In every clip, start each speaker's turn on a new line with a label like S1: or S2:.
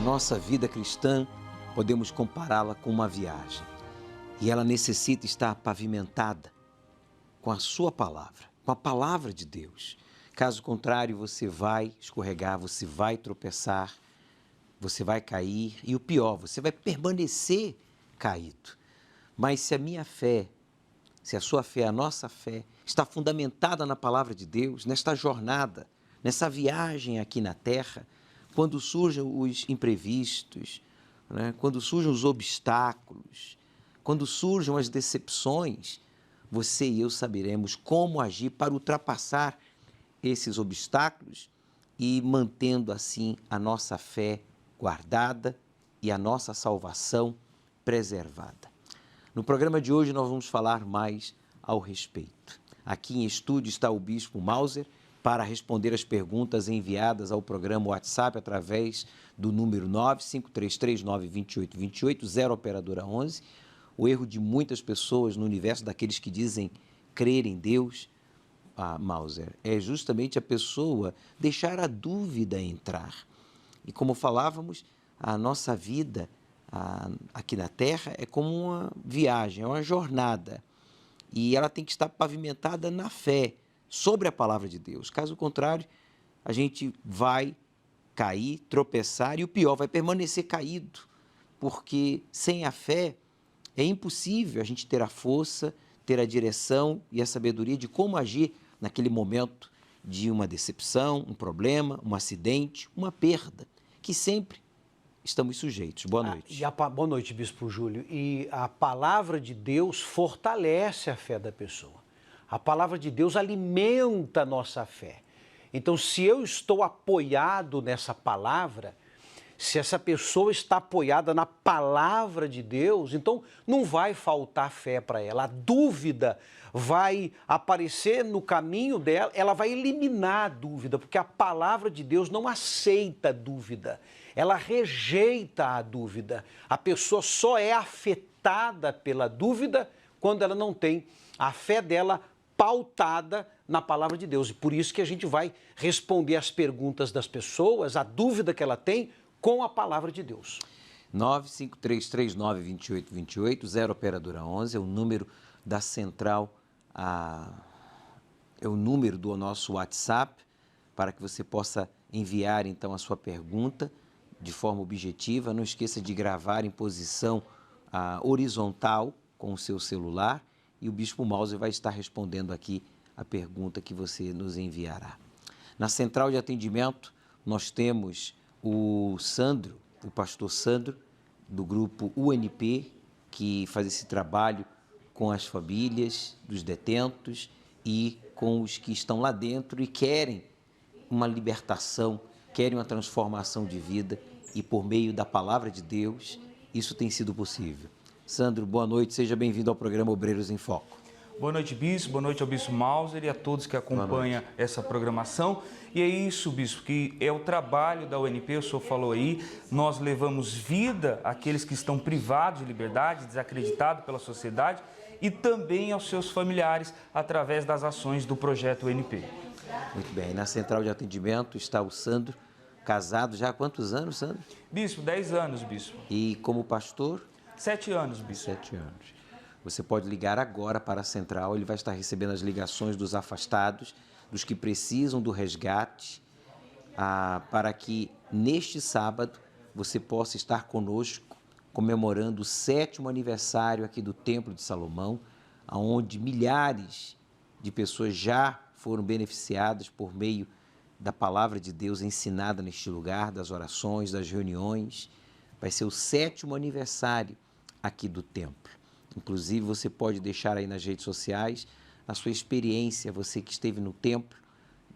S1: nossa vida cristã, podemos compará-la com uma viagem. E ela necessita estar pavimentada com a sua palavra, com a palavra de Deus. Caso contrário, você vai escorregar, você vai tropeçar, você vai cair e o pior, você vai permanecer caído. Mas se a minha fé, se a sua fé, a nossa fé, está fundamentada na palavra de Deus, nesta jornada, nessa viagem aqui na terra, quando surgem os imprevistos, né? Quando surgem os obstáculos, quando surgem as decepções, você e eu saberemos como agir para ultrapassar esses obstáculos e mantendo assim a nossa fé guardada e a nossa salvação preservada. No programa de hoje nós vamos falar mais ao respeito. Aqui em estúdio está o Bispo Mauser para responder as perguntas enviadas ao programa WhatsApp através do número 953392828, 0 operadora 11. O erro de muitas pessoas no universo daqueles que dizem crer em Deus, Mauser, é justamente a pessoa deixar a dúvida entrar. E como falávamos, a nossa vida aqui na Terra é como uma viagem, é uma jornada. E ela tem que estar pavimentada na fé, sobre a palavra de Deus. Caso contrário, a gente vai cair, tropeçar e o pior, vai permanecer caído. Porque sem a fé é impossível a gente ter a força, ter a direção e a sabedoria de como agir naquele momento de uma decepção, um problema, um acidente, uma perda, que sempre estamos sujeitos. Boa noite.
S2: Boa noite, Bispo Júlio. E a palavra de Deus fortalece a fé da pessoa. A palavra de Deus alimenta a nossa fé. Então, se eu estou apoiado nessa palavra, se essa pessoa está apoiada na palavra de Deus, então não vai faltar fé para ela. A dúvida vai aparecer no caminho dela, ela vai eliminar a dúvida, porque a palavra de Deus não aceita a dúvida, ela rejeita a dúvida. A pessoa só é afetada pela dúvida quando ela não tem a fé dela pautada na palavra de Deus. E por isso que a gente vai responder as perguntas das pessoas, a dúvida que ela tem, com a palavra de Deus.
S1: 953392828, 0 operadora 11, é o número da central, é o número do nosso WhatsApp, para que você possa enviar então a sua pergunta de forma objetiva. Não esqueça de gravar em posição horizontal com o seu celular e o Bispo Mauser vai estar respondendo aqui a pergunta que você nos enviará. Na central de atendimento, nós temos o Sandro, o pastor Sandro, do grupo UNP, que faz esse trabalho com as famílias dos detentos e com os que estão lá dentro e querem uma libertação, querem uma transformação de vida e por meio da palavra de Deus, isso tem sido possível. Sandro, boa noite, seja bem-vindo ao programa Obreiros em Foco.
S3: Boa noite, Bispo. Boa noite ao Bispo Mauser e a todos que acompanham essa programação. E é isso, Bispo, que é o trabalho da UNP, o senhor falou aí, nós levamos vida àqueles que estão privados de liberdade, desacreditados pela sociedade e também aos seus familiares através das ações do projeto UNP.
S1: Muito bem, na central de atendimento está o Sandro, casado já há quantos anos, Sandro?
S3: Bispo, 10 anos, Bispo.
S1: E como pastor?
S3: 7 anos, Bispo.
S1: 7 anos. Você pode ligar agora para a central, ele vai estar recebendo as ligações dos afastados, dos que precisam do resgate, para que neste sábado você possa estar conosco comemorando o 7º aniversário aqui do Templo de Salomão, onde milhares de pessoas já foram beneficiadas por meio da palavra de Deus ensinada neste lugar, das orações, das reuniões. Vai ser o 7º aniversário aqui do templo. Inclusive, você pode deixar aí nas redes sociais a sua experiência, você que esteve no templo,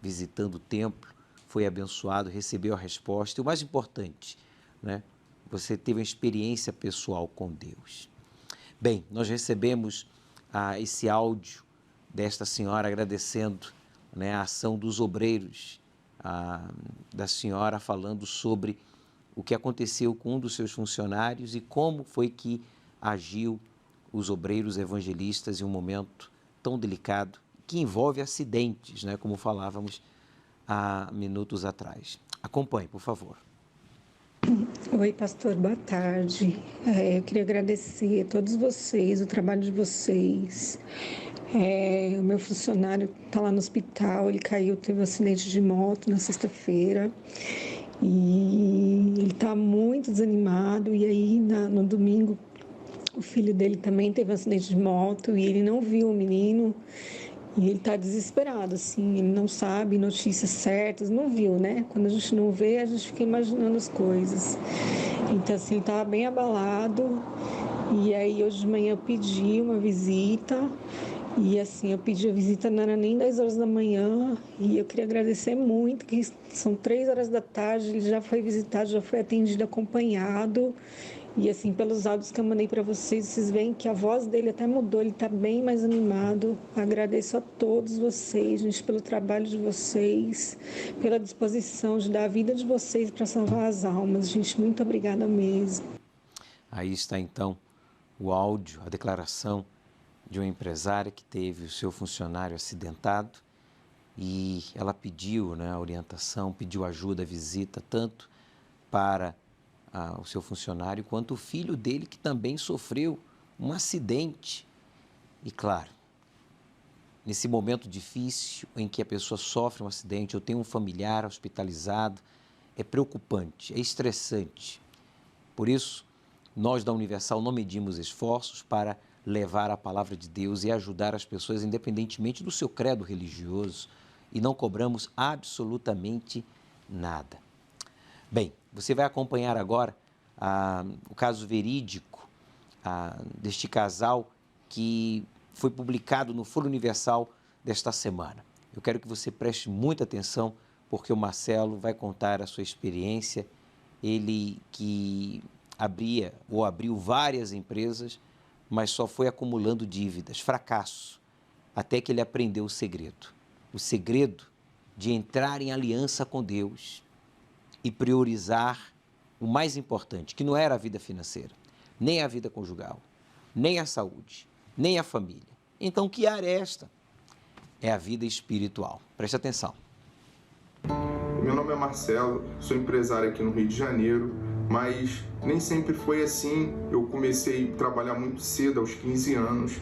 S1: visitando o templo, foi abençoado, recebeu a resposta. E o mais importante, né? Você teve uma experiência pessoal com Deus. Bem, nós recebemos esse áudio desta senhora agradecendo, né, a ação dos obreiros, da senhora falando sobre o que aconteceu com um dos seus funcionários e como foi que agiu os obreiros evangelistas em um momento tão delicado, que envolve acidentes, né, como falávamos há minutos atrás. Acompanhe, por favor.
S4: Oi, pastor, boa tarde. Eu queria agradecer a todos vocês, o trabalho de vocês. O meu funcionário está lá no hospital, ele caiu, teve um acidente de moto na sexta-feira e ele está muito desanimado. E aí, no domingo, o filho dele também teve um acidente de moto e ele não viu o menino. E ele está desesperado, assim, ele não sabe notícias certas, não viu, né? Quando a gente não vê, a gente fica imaginando as coisas. Então, assim, ele estava bem abalado. E aí, hoje de manhã, eu pedi uma visita. E, assim, eu pedi a visita, não era nem 10 horas da manhã. E eu queria agradecer muito, que são 3 horas da tarde, ele já foi visitado, já foi atendido, acompanhado. E assim, pelos áudios que eu mandei para vocês veem que a voz dele até mudou, ele está bem mais animado. Agradeço a todos vocês, gente, pelo trabalho de vocês, pela disposição de dar a vida de vocês para salvar as almas. Gente, muito obrigada mesmo.
S1: Aí está então o áudio, a declaração de uma empresária que teve o seu funcionário acidentado e ela pediu, né, a orientação, pediu ajuda, visita, tanto para o seu funcionário, quanto o filho dele, que também sofreu um acidente. E claro, nesse momento difícil em que a pessoa sofre um acidente, ou tem um familiar hospitalizado, é preocupante, é estressante. Por isso, nós da Universal não medimos esforços para levar a palavra de Deus e ajudar as pessoas, independentemente do seu credo religioso, e não cobramos absolutamente nada. Bem, você vai acompanhar agora o caso verídico deste casal que foi publicado no Foro Universal desta semana. Eu quero que você preste muita atenção, porque o Marcelo vai contar a sua experiência. Ele que abriu várias empresas, mas só foi acumulando dívidas, fracasso, até que ele aprendeu o segredo de entrar em aliança com Deus e priorizar o mais importante, que não era a vida financeira, nem a vida conjugal, nem a saúde, nem a família. Então, que área é esta? É a vida espiritual. Preste atenção.
S5: Meu nome é Marcelo, sou empresário aqui no Rio de Janeiro, mas nem sempre foi assim. Eu comecei a trabalhar muito cedo, aos 15 anos,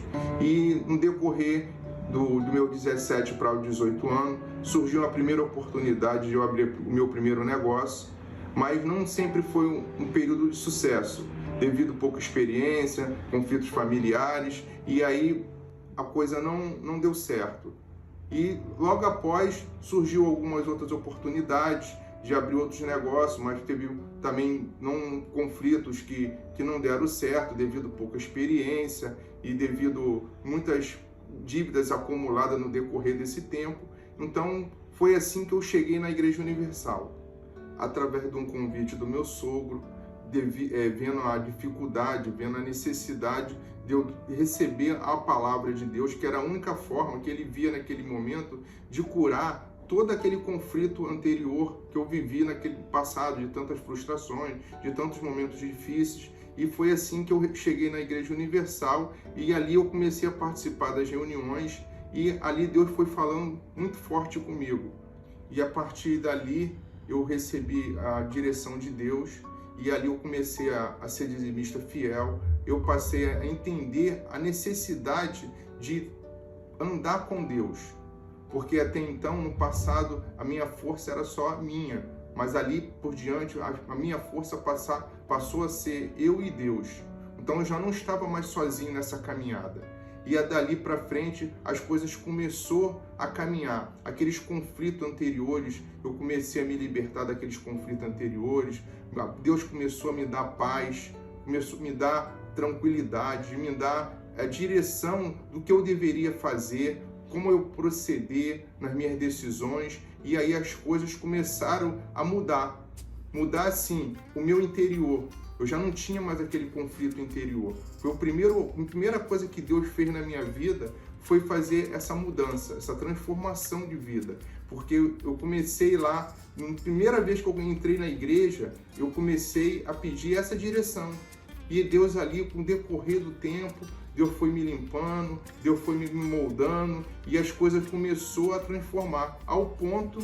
S5: e no decorrer do meu 17 para os 18 anos, surgiu a primeira oportunidade de eu abrir o meu primeiro negócio, mas não sempre foi um período de sucesso, devido a pouca experiência, conflitos familiares, e aí a coisa não deu certo. E logo após surgiu algumas outras oportunidades de abrir outros negócios, mas teve também conflitos que não deram certo devido a pouca experiência e devido a muitas dívidas acumuladas no decorrer desse tempo. Então foi assim que eu cheguei na Igreja Universal, através de um convite do meu sogro, vendo a dificuldade, vendo a necessidade de eu receber a palavra de Deus, que era a única forma que ele via naquele momento de curar todo aquele conflito anterior que eu vivi naquele passado, de tantas frustrações, de tantos momentos difíceis. E foi assim que eu cheguei na Igreja Universal, e ali eu comecei a participar das reuniões, e ali Deus foi falando muito forte comigo. E a partir dali eu recebi a direção de Deus, e ali eu comecei a ser dizimista fiel. Eu passei a entender a necessidade de andar com Deus, porque até então, no passado, a minha força era só minha, mas ali por diante, a minha força passou a ser eu e Deus. Então eu já não estava mais sozinho nessa caminhada. E dali para frente as coisas começou a caminhar. Aqueles conflitos anteriores, eu comecei a me libertar daqueles conflitos anteriores. Deus começou a me dar paz, começou a me dar tranquilidade, me dar a direção do que eu deveria fazer, como eu proceder nas minhas decisões. E aí as coisas começaram a mudar. Mudar, assim, o meu interior. Eu já não tinha mais aquele conflito interior. A primeira coisa que Deus fez na minha vida foi fazer essa mudança, essa transformação de vida. Porque eu comecei lá, na primeira vez que eu entrei na igreja, eu comecei a pedir essa direção. E Deus ali, com o decorrer do tempo, Deus foi me limpando, Deus foi me moldando, e as coisas começaram a transformar, ao ponto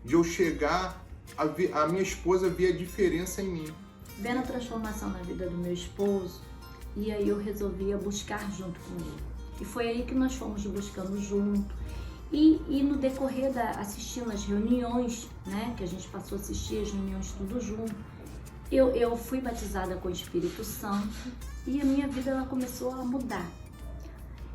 S5: de eu chegar a minha esposa via a diferença em mim.
S6: Vendo a transformação na vida do meu esposo, e aí eu resolvia buscar junto com ele. E foi aí que nós fomos buscando junto. E no decorrer assistindo as reuniões, né, que a gente passou a assistir as reuniões tudo junto, eu fui batizada com o Espírito Santo e a minha vida ela começou a mudar.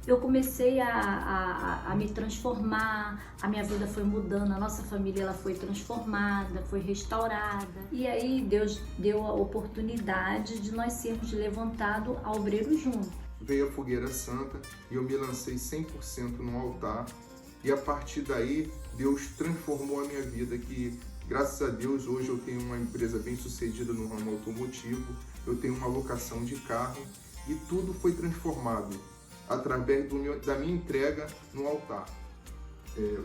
S6: Eu comecei a me transformar, a minha vida foi mudando, a nossa família ela foi transformada, foi restaurada. E aí Deus deu a oportunidade de nós sermos levantados a obreiro junto.
S5: Veio a fogueira santa e eu me lancei 100% no altar. E a partir daí, Deus transformou a minha vida, que graças a Deus hoje eu tenho uma empresa bem sucedida no ramo automotivo, eu tenho uma locação de carro e tudo foi transformado através da minha entrega no altar.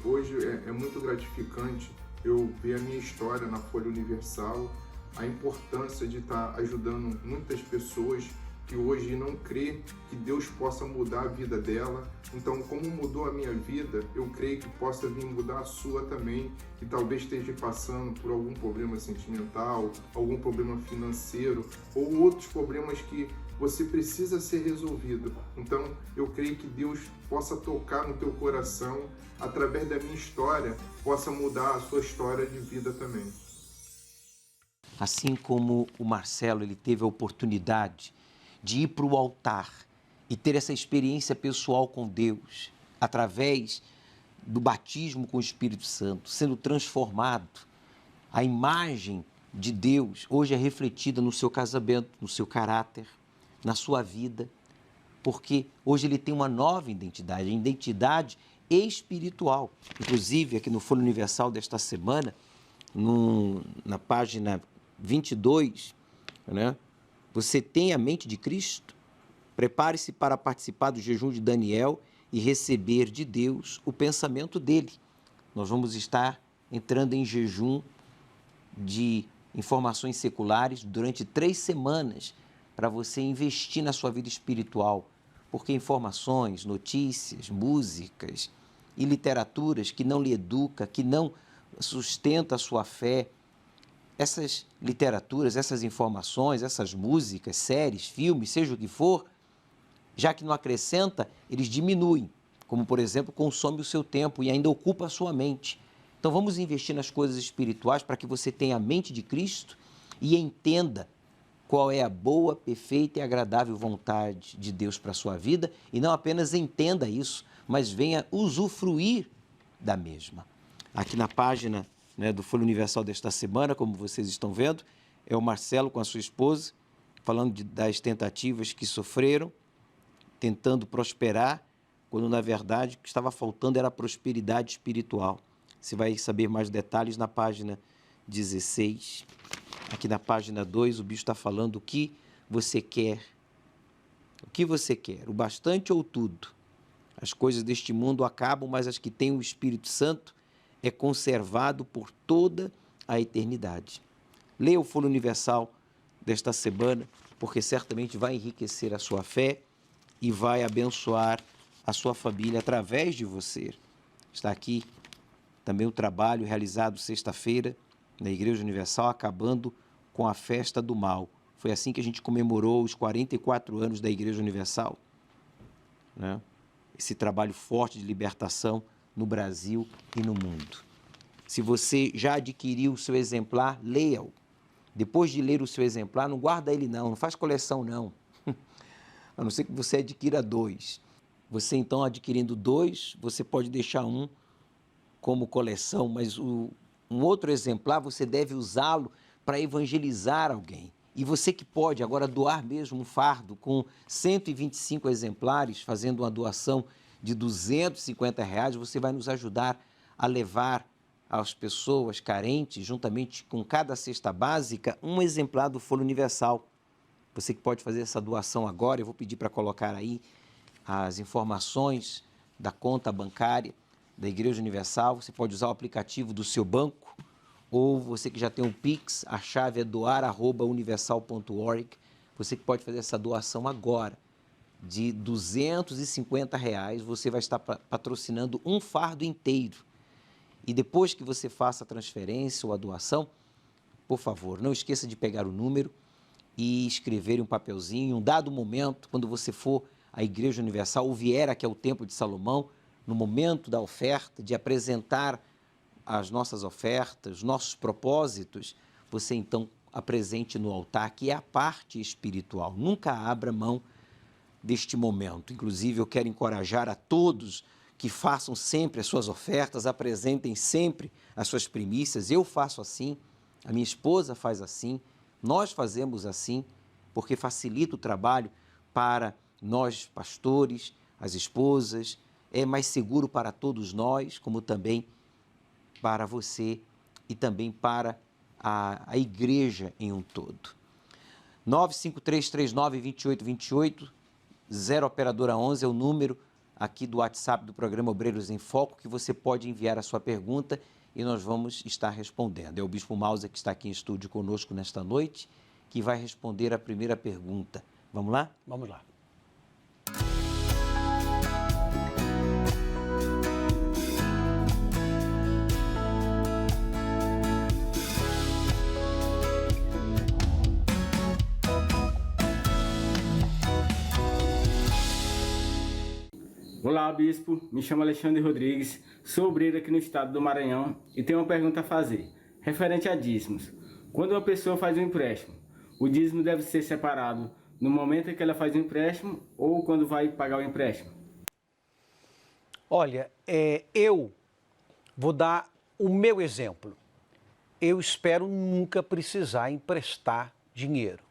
S5: Hoje é muito gratificante eu ver a minha história na Folha Universal, a importância de estar ajudando muitas pessoas que hoje não crê que Deus possa mudar a vida dela. Então, como mudou a minha vida, eu creio que possa vir mudar a sua também, que talvez esteja passando por algum problema sentimental, algum problema financeiro ou outros problemas que você precisa ser resolvido. Então, eu creio que Deus possa tocar no teu coração, através da minha história, possa mudar a sua história de vida também.
S1: Assim como o Marcelo ele teve a oportunidade de ir para o altar e ter essa experiência pessoal com Deus, através do batismo com o Espírito Santo, sendo transformado, a imagem de Deus hoje é refletida no seu casamento, no seu caráter, na sua vida, porque hoje ele tem uma nova identidade, a identidade espiritual. Inclusive, aqui no Folha Universal desta semana, na página 22, né? Você tem a mente de Cristo? Prepare-se para participar do jejum de Daniel e receber de Deus o pensamento dele. Nós vamos estar entrando em jejum de informações seculares durante 3 semanas para você investir na sua vida espiritual, porque informações, notícias, músicas e literaturas que não lhe educa, que não sustenta a sua fé, essas literaturas, essas informações, essas músicas, séries, filmes, seja o que for, já que não acrescenta, eles diminuem, como, por exemplo, consome o seu tempo e ainda ocupa a sua mente. Então, vamos investir nas coisas espirituais para que você tenha a mente de Cristo e entenda qual é a boa, perfeita e agradável vontade de Deus para a sua vida e não apenas entenda isso, mas venha usufruir da mesma. Aqui na página do Folha Universal desta semana, como vocês estão vendo, é o Marcelo com a sua esposa, falando das tentativas que sofreram, tentando prosperar, quando na verdade o que estava faltando era a prosperidade espiritual. Você vai saber mais detalhes na página 16. Aqui na página 2, o bicho está falando o que você quer. O que você quer? O bastante ou tudo? As coisas deste mundo acabam, mas as que têm o Espírito Santo é conservado por toda a eternidade. Leia o Folha Universal desta semana, porque certamente vai enriquecer a sua fé e vai abençoar a sua família através de você. Está aqui também o trabalho realizado sexta-feira na Igreja Universal, acabando com a festa do mal. Foi assim que a gente comemorou os 44 anos da Igreja Universal, né? Esse trabalho forte de libertação no Brasil e no mundo. Se você já adquiriu o seu exemplar, leia-o. Depois de ler o seu exemplar, não guarda ele não faz coleção não. A não ser que você adquira 2. Você então adquirindo 2, você pode deixar um como coleção, mas um outro exemplar você deve usá-lo para evangelizar alguém. E você que pode agora doar mesmo um fardo com 125 exemplares, fazendo uma doação de R$250, você vai nos ajudar a levar às pessoas carentes, juntamente com cada cesta básica, um exemplar do Folha Universal. Você que pode fazer essa doação agora, eu vou pedir para colocar aí as informações da conta bancária da Igreja Universal. Você pode usar o aplicativo do seu banco, ou você que já tem um Pix, a chave é doar@universal.org. Você que pode fazer essa doação agora de R$250, você vai estar patrocinando um fardo inteiro. E depois que você faça a transferência ou a doação, por favor, não esqueça de pegar o número e escrever em um papelzinho. Em um dado momento, quando você for à Igreja Universal ou vier aqui ao Templo de Salomão, no momento da oferta, de apresentar as nossas ofertas, nossos propósitos, você então apresente no altar, que é a parte espiritual. Nunca abra mão deste momento. Inclusive, eu quero encorajar a todos que façam sempre as suas ofertas, apresentem sempre as suas primícias. Eu faço assim, a minha esposa faz assim, nós fazemos assim, porque facilita o trabalho para nós, pastores, as esposas, é mais seguro para todos nós, como também para você e também para a igreja em um todo. 953392828, 0 operadora 11 é o número aqui do WhatsApp do programa Obreiros em Foco, que você pode enviar a sua pergunta e nós vamos estar respondendo. É o Bispo Mauser que está aqui em estúdio conosco nesta noite, que vai responder a primeira pergunta. Vamos lá?
S2: Vamos lá.
S7: Olá, Bispo. Me chamo Alexandre Rodrigues, sou obreiro aqui no estado do Maranhão e tenho uma pergunta a fazer, referente a dízimos. Quando uma pessoa faz um empréstimo, o dízimo deve ser separado no momento em que ela faz o empréstimo ou quando vai pagar o empréstimo?
S2: Olha, eu vou dar o meu exemplo. Eu espero nunca precisar emprestar dinheiro.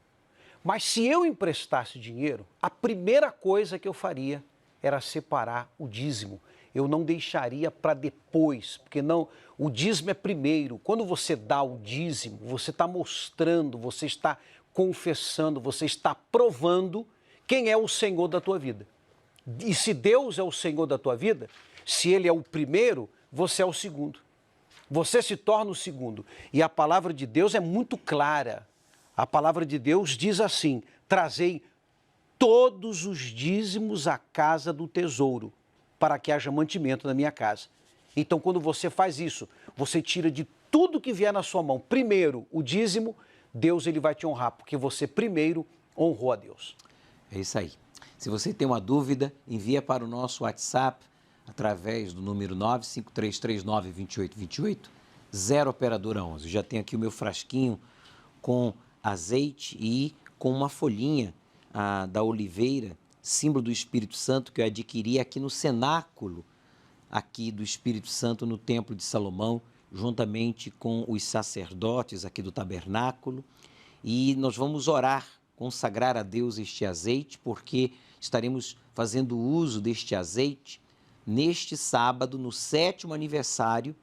S2: Mas se eu emprestasse dinheiro, a primeira coisa que eu faria era separar o dízimo. Eu não deixaria para depois, porque não, o dízimo é primeiro. Quando você dá o dízimo, você está mostrando, você está confessando, você está provando quem é o Senhor da tua vida. E se Deus é o Senhor da tua vida, se Ele é o primeiro, você é o segundo. Você se torna o segundo. E a palavra de Deus é muito clara. A palavra de Deus diz assim: trazei todos os dízimos à casa do tesouro, para que haja mantimento na minha casa. Então, quando você faz isso, você tira de tudo que vier na sua mão, primeiro o dízimo, Deus ele vai te honrar, porque você primeiro honrou a Deus.
S1: É isso aí. Se você tem uma dúvida, envia para o nosso WhatsApp através do número 953392828, 0 operadora 11. Eu já tenho aqui o meu frasquinho com azeite e com uma folhinha da oliveira, símbolo do Espírito Santo, que eu adquiri aqui no cenáculo aqui do Espírito Santo no Templo de Salomão, juntamente com os sacerdotes aqui do tabernáculo. E nós vamos orar, consagrar a Deus este azeite, porque estaremos fazendo uso deste azeite neste sábado, no 7º aniversário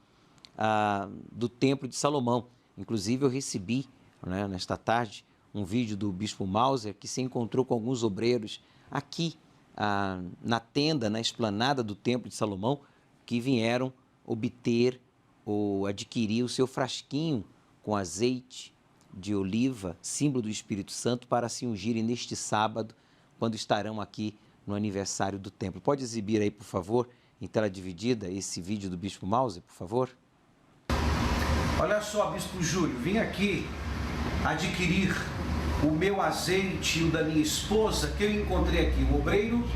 S1: do Templo de Salomão. Inclusive, eu recebi, né, nesta tarde, um vídeo do Bispo Mauser, que se encontrou com alguns obreiros aqui na tenda, na esplanada do Templo de Salomão, que vieram obter ou adquirir o seu frasquinho com azeite de oliva, símbolo do Espírito Santo, para se ungirem neste sábado, quando estarão aqui no aniversário do templo. Pode exibir aí, por favor, em tela dividida, esse vídeo do Bispo Mauser, por favor?
S2: Olha só, Bispo Júlio, vim aqui adquirir o meu azeite e o da minha esposa, que eu encontrei aqui, o obreiro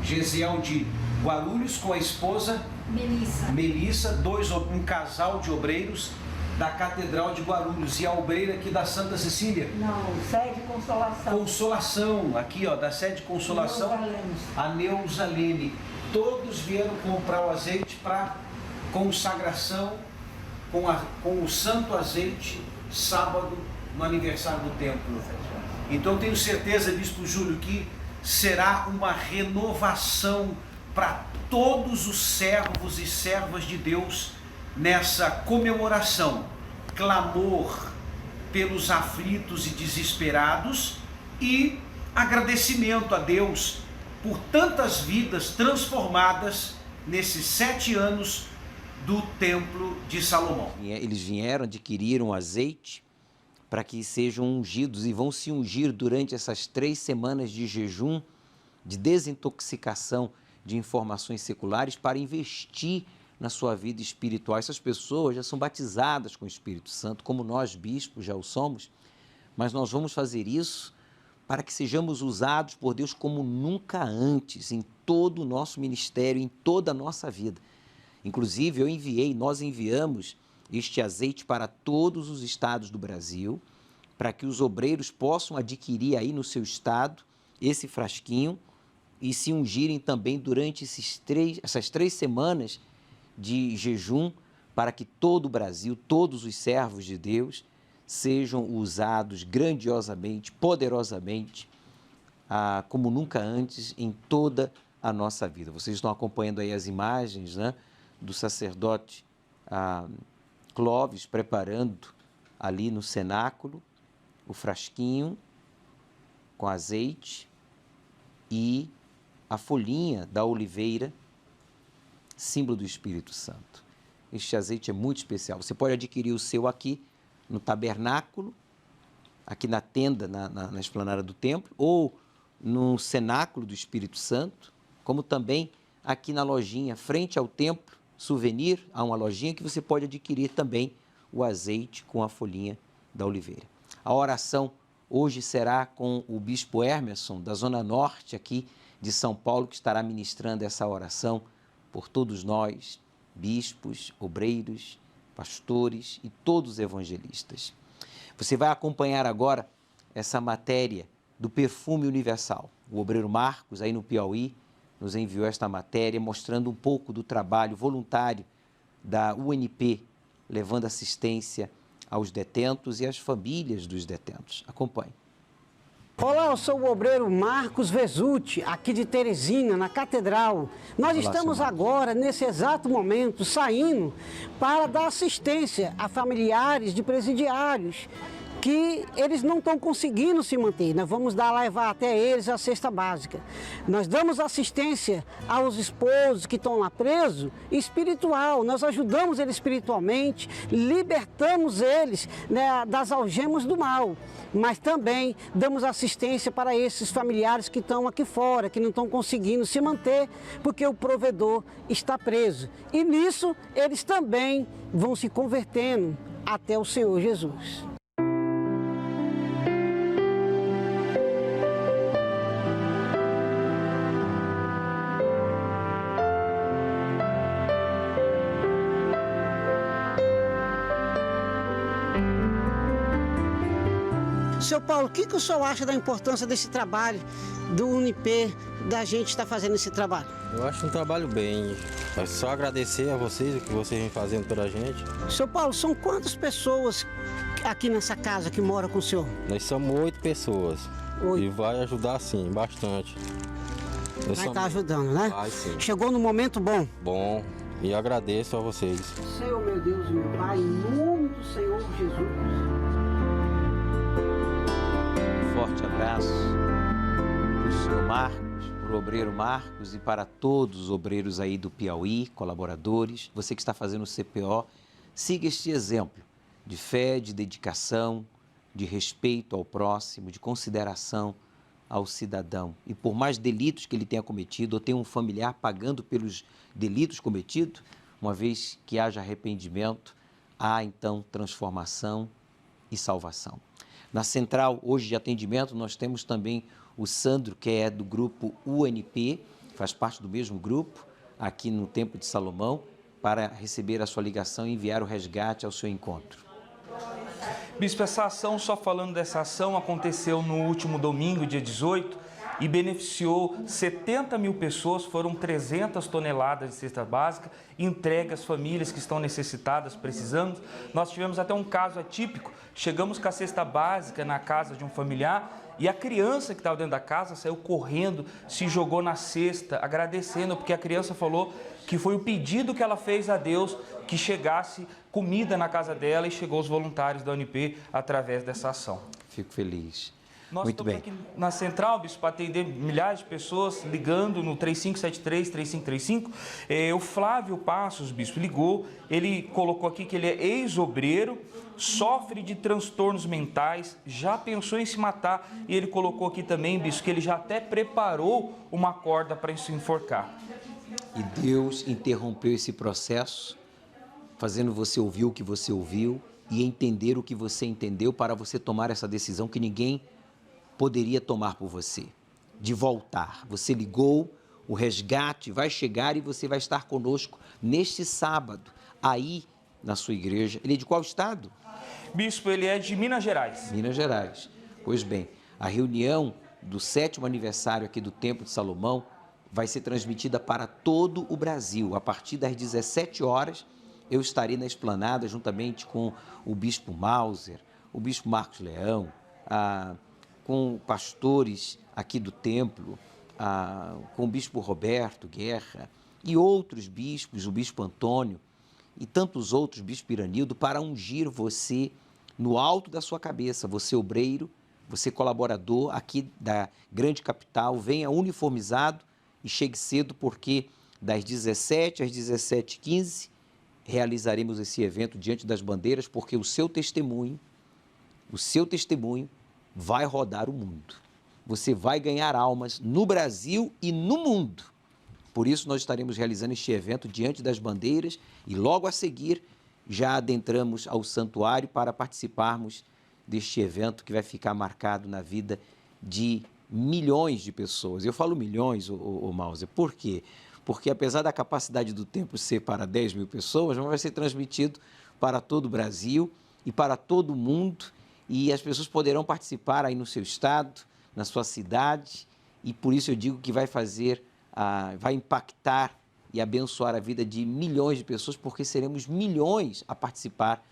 S2: Gesiel de Guarulhos, com a esposa Melissa, um casal de obreiros da Catedral de Guarulhos, e a obreira aqui da Santa Cecília.
S8: Não, Sede Consolação.
S2: Consolação, aqui ó, da Sede Consolação, a Neuza Lene. Todos vieram comprar o azeite para consagração com o santo azeite, sábado, no aniversário do templo. Então eu tenho certeza, Bispo Júlio, que será uma renovação para todos os servos e servas de Deus nessa comemoração, clamor pelos aflitos e desesperados e agradecimento a Deus por tantas vidas transformadas nesses 7 anos do Templo de Salomão.
S1: Eles vieram, adquiriram azeite para que sejam ungidos e vão se ungir durante essas 3 semanas de jejum, de desintoxicação de informações seculares, para investir na sua vida espiritual. Essas pessoas já são batizadas com o Espírito Santo, como nós, bispos, já o somos, mas nós vamos fazer isso para que sejamos usados por Deus como nunca antes, em todo o nosso ministério, em toda a nossa vida. Inclusive, nós enviamos este azeite para todos os estados do Brasil, para que os obreiros possam adquirir aí no seu estado esse frasquinho e se ungirem também durante essas 3 semanas de jejum, para que todo o Brasil, todos os servos de Deus, sejam usados grandiosamente, poderosamente, como nunca antes em toda a nossa vida. Vocês estão acompanhando aí as imagens, né, do sacerdote Clóvis preparando ali no cenáculo o frasquinho com azeite e a folhinha da oliveira, símbolo do Espírito Santo. Este azeite é muito especial. Você pode adquirir o seu aqui no tabernáculo, aqui na tenda, na esplanada do templo, ou no cenáculo do Espírito Santo, como também aqui na lojinha, frente ao templo, souvenir, há uma lojinha que você pode adquirir também o azeite com a folhinha da oliveira. A oração hoje será com o bispo Emerson, da Zona Norte aqui de São Paulo, que estará ministrando essa oração por todos nós, bispos, obreiros, pastores e todos os evangelistas. Você vai acompanhar agora essa matéria do perfume universal. O obreiro Marcos, aí no Piauí, nos enviou esta matéria mostrando um pouco do trabalho voluntário da UNP, levando assistência aos detentos e às famílias dos detentos. Acompanhe.
S9: Olá, eu sou o obreiro Marcos Vesuti, aqui de Teresina, na Catedral. Nós estamos agora, nesse exato momento, saindo para dar assistência a familiares de presidiários que eles não estão conseguindo se manter. Nós vamos levar até eles a cesta básica. Nós damos assistência aos esposos que estão lá presos, espiritual. Nós ajudamos eles espiritualmente, libertamos eles, né, das algemas do mal. Mas também damos assistência para esses familiares que estão aqui fora, que não estão conseguindo se manter, porque o provedor está preso. E nisso eles também vão se convertendo até o Senhor Jesus. Seu Paulo, o que o senhor acha da importância desse trabalho do UNP, da gente estar fazendo esse trabalho?
S10: Eu acho um trabalho bem. É só agradecer a vocês o que vocês vêm fazendo pela gente.
S9: Seu Paulo, são quantas pessoas aqui nessa casa que moram com o senhor?
S10: Nós somos 8 pessoas.
S9: 8.
S10: E vai ajudar sim, bastante.
S9: Vai estar ajudando, né?
S10: Vai sim.
S9: Chegou no momento bom?
S10: Bom. E agradeço a vocês.
S9: Senhor, meu Deus, meu Pai, em nome do Senhor Jesus.
S1: Forte abraço para o senhor Marcos, para o obreiro Marcos e para todos os obreiros aí do Piauí, colaboradores. Você que está fazendo o CPO, siga este exemplo de fé, de dedicação, de respeito ao próximo, de consideração ao cidadão. E por mais delitos que ele tenha cometido, ou tenha um familiar pagando pelos delitos cometidos, uma vez que haja arrependimento, há então transformação e salvação. Na central, hoje de atendimento, nós temos também o Sandro, que é do grupo UNP, faz parte do mesmo grupo, aqui no Templo de Salomão, para receber a sua ligação e enviar o resgate ao seu encontro.
S3: Bispo, essa ação, só falando dessa ação, aconteceu no último domingo, dia 18, e beneficiou 70 mil pessoas, foram 300 toneladas de cesta básica, entregue às famílias que estão necessitadas, precisando. Nós tivemos até um caso atípico, chegamos com a cesta básica na casa de um familiar e a criança que estava dentro da casa saiu correndo, se jogou na cesta, agradecendo, porque a criança falou que foi o pedido que ela fez a Deus que chegasse comida na casa dela e chegou os voluntários da UNP através dessa ação.
S1: Fico feliz.
S3: Nós
S1: Muito
S3: estamos
S1: bem.
S3: aqui na Central, bispo, para atender milhares de pessoas ligando no 3573, 3535. O Flávio Passos, bispo, ligou, ele colocou aqui que ele é ex-obreiro, sofre de transtornos mentais, já pensou em se matar e ele colocou aqui também, bispo, que ele já até preparou uma corda para se enforcar.
S1: E Deus interrompeu esse processo, fazendo você ouvir o que você ouviu e entender o que você entendeu para você tomar essa decisão que ninguém poderia tomar por você, de voltar. Você ligou, o resgate vai chegar e você vai estar conosco neste sábado, aí na sua igreja. Ele é de qual estado?
S3: Bispo, ele é de Minas Gerais.
S1: Minas Gerais. Pois bem, a reunião do 7º aniversário aqui do Templo de Salomão vai ser transmitida para todo o Brasil. A partir das 17 horas, eu estarei na esplanada juntamente com o Bispo Mauser, o Bispo Marcos Leão, com pastores aqui do templo, com o Bispo Roberto Guerra e outros bispos, o Bispo Antônio e tantos outros, Bispo Iranildo, para ungir você no alto da sua cabeça, você obreiro, você colaborador aqui da grande capital, venha uniformizado e chegue cedo, porque das 17 às 17h15 realizaremos esse evento diante das bandeiras, porque o seu testemunho vai rodar o mundo. Você vai ganhar almas no Brasil e no mundo. Por isso nós estaremos realizando este evento diante das bandeiras e logo a seguir já adentramos ao santuário para participarmos deste evento que vai ficar marcado na vida de milhões de pessoas. Eu falo milhões, Mauser, por quê? Porque apesar da capacidade do templo ser para 10 mil pessoas, vai ser transmitido para todo o Brasil e para todo o mundo, e as pessoas poderão participar aí no seu estado, na sua cidade, e por isso eu digo que vai impactar e abençoar a vida de milhões de pessoas, porque seremos milhões a participar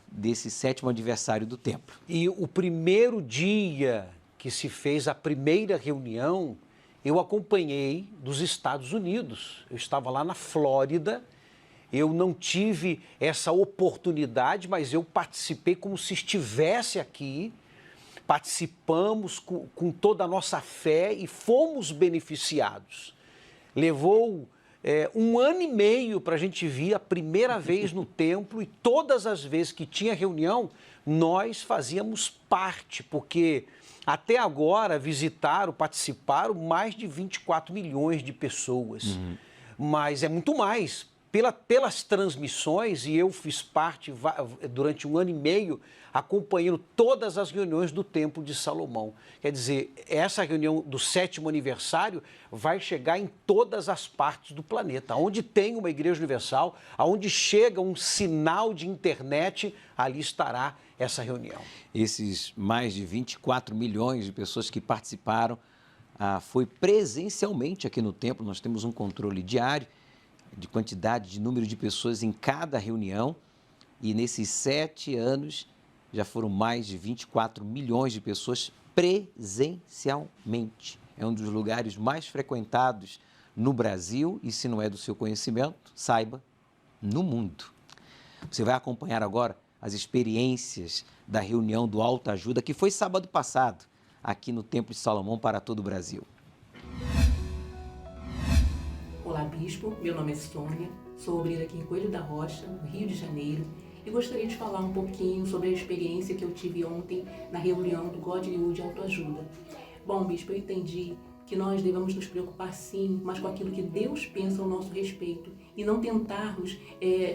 S1: desse 7º aniversário do templo.
S2: E o primeiro dia que se fez a primeira reunião, eu acompanhei dos Estados Unidos. Eu estava lá na Flórida, eu não tive essa oportunidade, mas eu participei como se estivesse aqui, participamos com toda a nossa fé e fomos beneficiados. Levou 1 ano e meio para a gente vir a primeira vez no templo, e todas as vezes que tinha reunião, nós fazíamos parte, porque até agora participaram mais de 24 milhões de pessoas. Mas é muito mais. Pelas transmissões, e eu fiz parte durante 1 ano e meio, acompanhando todas as reuniões do Templo de Salomão. Quer dizer, essa reunião do 7º aniversário vai chegar em todas as partes do planeta. Onde tem uma Igreja Universal, aonde chega um sinal de internet, ali estará essa reunião.
S1: Esses mais de 24 milhões de pessoas que participaram foi presencialmente aqui no templo. Nós temos um controle diário de quantidade, de número de pessoas em cada reunião, e nesses 7 anos já foram mais de 24 milhões de pessoas presencialmente. É um dos lugares mais frequentados no Brasil e, se não é do seu conhecimento, saiba, no mundo. Você vai acompanhar agora as experiências da reunião do Alta Ajuda, que foi sábado passado, aqui no Templo de Salomão para todo o Brasil.
S11: Olá, Bispo. Meu nome é Sônia, sou obreira aqui em Coelho da Rocha, no Rio de Janeiro, e gostaria de falar um pouquinho sobre a experiência que eu tive ontem na reunião do Godlywood Autoajuda. Bom, Bispo, eu entendi que nós devemos nos preocupar sim, mas com aquilo que Deus pensa ao nosso respeito, e não tentarmos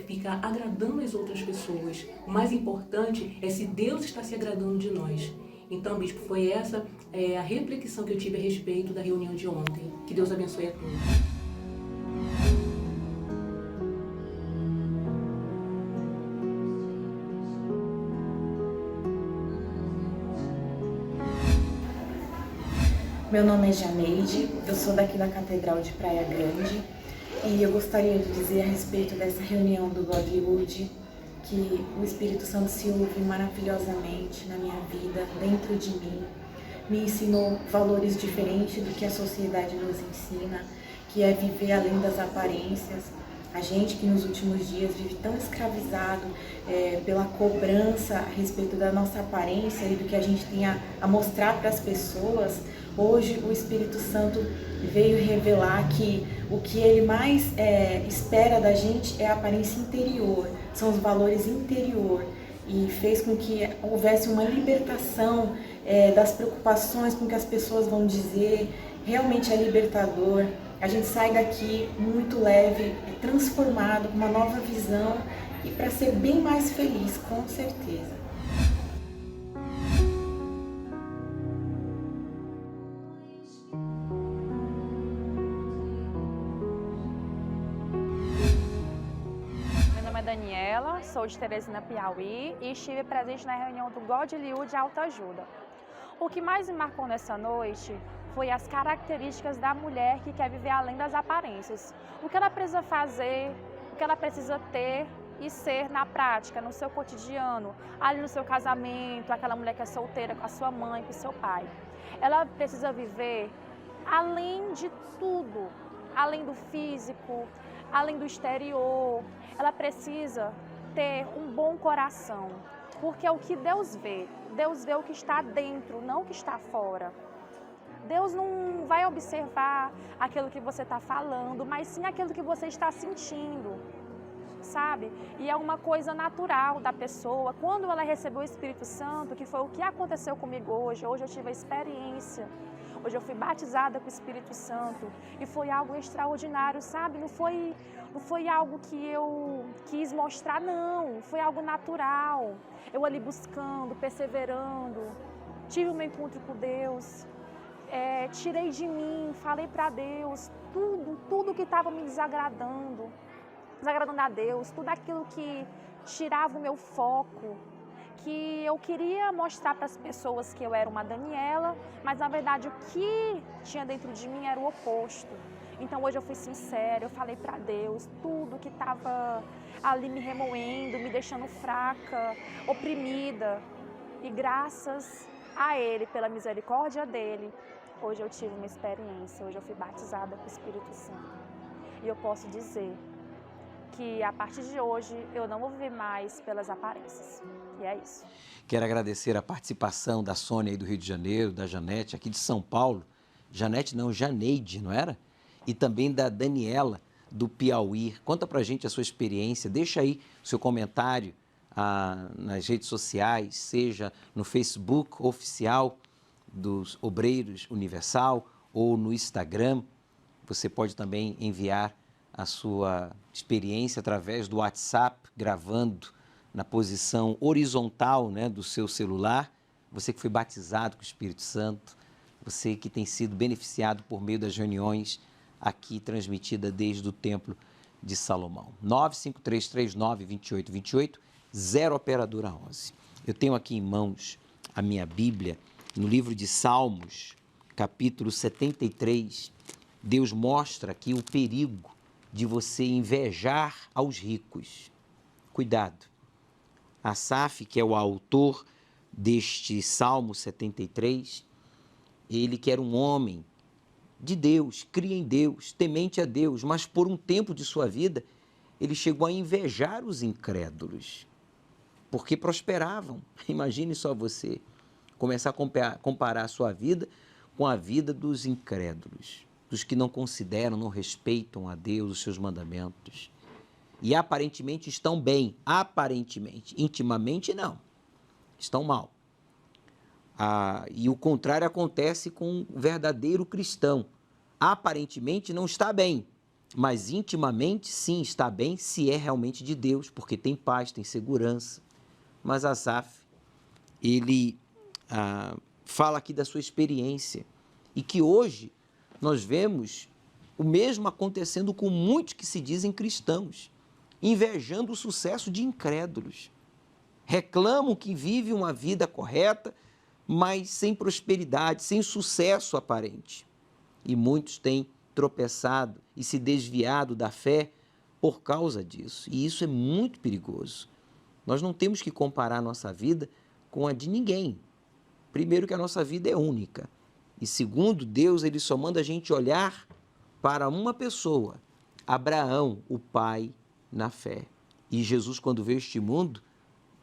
S11: ficar agradando as outras pessoas. O mais importante é se Deus está se agradando de nós. Então, Bispo, foi essa a reflexão que eu tive a respeito da reunião de ontem. Que Deus abençoe a todos.
S12: Meu nome é Janeide, eu sou daqui da Catedral de Praia Grande, e eu gostaria de dizer a respeito dessa reunião do Godlywood que o Espírito Santo se ouve maravilhosamente na minha vida, dentro de mim. Me ensinou valores diferentes do que a sociedade nos ensina, que é viver além das aparências. A gente que nos últimos dias vive tão escravizado pela cobrança a respeito da nossa aparência e do que a gente tem a mostrar para as pessoas, hoje o Espírito Santo veio revelar que o que ele mais espera da gente é a aparência interior, são os valores interior, e fez com que houvesse uma libertação das preocupações com que as pessoas vão dizer. Realmente é libertador a gente sai daqui muito leve, transformado, com uma nova visão e para ser bem mais feliz, com certeza.
S13: Daniela, sou de Teresina, Piauí e estive presente na reunião do God Liu de Autoajuda. O que mais me marcou nessa noite foi as características da mulher que quer viver além das aparências. O que ela precisa fazer, o que ela precisa ter e ser na prática, no seu cotidiano, ali no seu casamento, aquela mulher que é solteira com a sua mãe, com o seu pai. Ela precisa viver além de tudo, além do físico, além do exterior. Ela precisa ter um bom coração, porque é o que Deus vê o que está dentro, não o que está fora. Deus não vai observar aquilo que você está falando, mas sim aquilo que você está sentindo, sabe? E é uma coisa natural da pessoa. Quando ela recebeu o Espírito Santo, que foi o que aconteceu comigo hoje eu tive a experiência. Hoje eu fui batizada com o Espírito Santo e foi algo extraordinário, sabe? Não foi algo que eu quis mostrar, não. Foi algo natural. Eu ali buscando, perseverando, tive um encontro com Deus, tirei de mim, falei para Deus tudo que estava me desagradando a Deus, tudo aquilo que tirava o meu foco, que eu queria mostrar para as pessoas que eu era uma Daniela, mas na verdade o que tinha dentro de mim era o oposto. Então hoje eu fui sincera, eu falei para Deus tudo que estava ali me remoendo, me deixando fraca, oprimida. E graças a Ele, pela misericórdia dEle, hoje eu tive uma experiência, hoje eu fui batizada com o Espírito Santo. E eu posso dizer que a partir de hoje eu não vou viver mais pelas aparências. E é isso.
S1: Quero agradecer a participação da Sônia aí do Rio de Janeiro, da Janete aqui de São Paulo. Janete não, Janeide, não era? E também da Daniela do Piauí. Conta pra gente a sua experiência, deixa aí o seu comentário nas redes sociais, seja no Facebook oficial dos Obreiros Universal ou no Instagram. Você pode também enviar a sua experiência através do WhatsApp, gravando na posição horizontal, né, do seu celular. Você que foi batizado com o Espírito Santo, você que tem sido beneficiado por meio das reuniões aqui transmitida desde o Templo de Salomão. 953392828, 0 operadora 11. Eu tenho aqui em mãos a minha Bíblia, no livro de Salmos, capítulo 73. Deus mostra aqui o perigo de você invejar aos ricos. Cuidado. Asaf, que é o autor deste Salmo 73, ele que era um homem de Deus, cria em Deus, temente a Deus, mas por um tempo de sua vida, ele chegou a invejar os incrédulos, porque prosperavam. Imagine só você começar a comparar a sua vida com a vida dos incrédulos, dos que não consideram, não respeitam a Deus, os seus mandamentos. E aparentemente estão bem, aparentemente, intimamente não, estão mal. E o contrário acontece com o verdadeiro cristão. Aparentemente não está bem, mas intimamente sim está bem, se é realmente de Deus, porque tem paz, tem segurança. Mas Asaf, ele fala aqui da sua experiência e que hoje nós vemos o mesmo acontecendo com muitos que se dizem cristãos, invejando o sucesso de incrédulos. Reclamam que vivem uma vida correta, mas sem prosperidade, sem sucesso aparente. E muitos têm tropeçado e se desviado da fé por causa disso. E isso é muito perigoso. Nós não temos que comparar a nossa vida com a de ninguém. Primeiro, que a nossa vida é única. E segundo, Deus ele só manda a gente olhar para uma pessoa, Abraão, o pai na fé. E Jesus, quando veio a este mundo,